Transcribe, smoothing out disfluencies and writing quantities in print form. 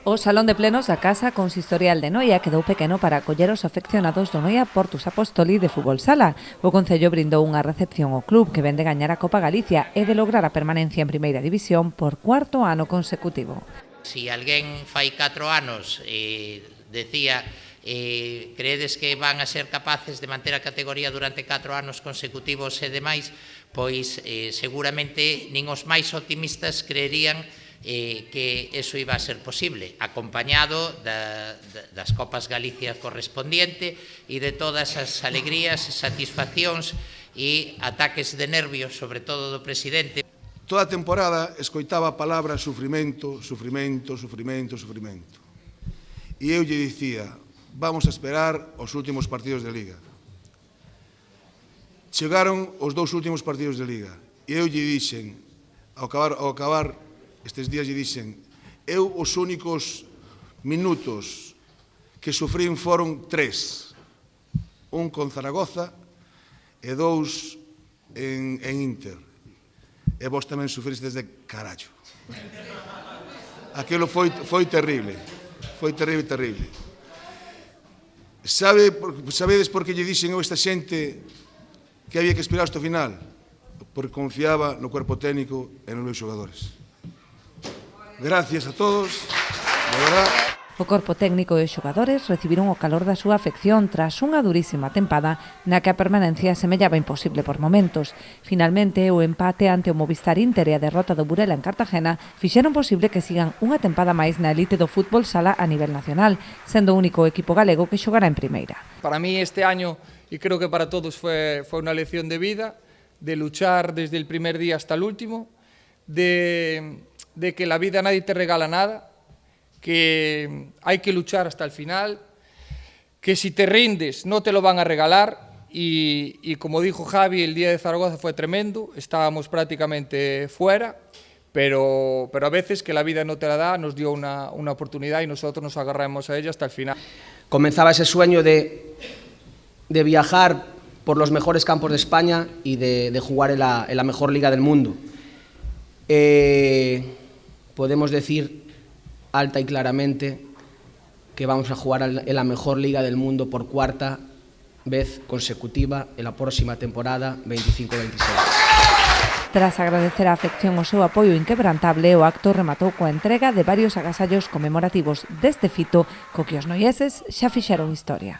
O Salón de Plenos da Casa Consistorial de Noia quedou pequeno para acoller os afeccionados do Noia Portus Apóstoli de fútbol sala. O Concello brindou unha recepción ao club que vén de gañar a Copa Galicia e de lograr a permanencia en Primeira División por cuarto ano consecutivo. Si alguén fai 4 anos decía creedes que van a ser capaces de manter a categoría durante 4 anos consecutivos e demais, pois seguramente nin os máis optimistas creerían que eso iba a ser posible, acompañado das Copas Galicia correspondiente e de todas as alegrías, satisfaccións e ataques de nervios, sobre todo do presidente. Toda a temporada escoitaba a palabra sufrimento, sufrimento, sufrimento, sufrimento. E eu lle dicía, vamos a esperar os últimos partidos de Liga. Chegaron os 2 últimos partidos de Liga e eu lle dixen, ao acabar estes días lle dixen, eu os únicos minutos que sufrín foron 3. Un con Zaragoza e 2 en Inter. E vos tamén sufristes de carallo. Aquilo foi terrible. Foi terrible. Sabedes por que lle dixen eu a esta xente que había que esperar hasta o final? Porque confiaba no cuerpo técnico e nos meus xogadores. Gracias a todos, de verdad. O corpo técnico e os xogadores recibiron o calor da súa afección tras unha durísima tempada na que a permanencia semellaba imposible por momentos. Finalmente, o empate ante o Movistar Inter e a derrota do Burela en Cartagena fixeron posible que sigan unha tempada máis na elite do fútbol sala a nivel nacional, sendo o único equipo galego que xogará en primeira. Para mí este año, y creo que para todos, fue una lección de vida, de luchar desde el primer día hasta el último, de que la vida nadie te regala nada, que hay que luchar hasta el final, que si te rindes no te lo van a regalar y como dijo Javi, el día de Zaragoza fue tremendo, estábamos prácticamente fuera, pero a veces que la vida no te la da, nos dio una oportunidad y nosotros nos agarramos a ella hasta el final. Comenzaba ese sueño de viajar por los mejores campos de España y de jugar en la mejor liga del mundo. Podemos decir alta y claramente que vamos a jugar en la mejor liga del mundo por cuarta vez consecutiva en la próxima temporada 25-26. Tras agradecer a afección o seu apoio inquebrantable, o acto rematou coa entrega de varios agasallos conmemorativos deste fito co que os noieses xa fixeron historia.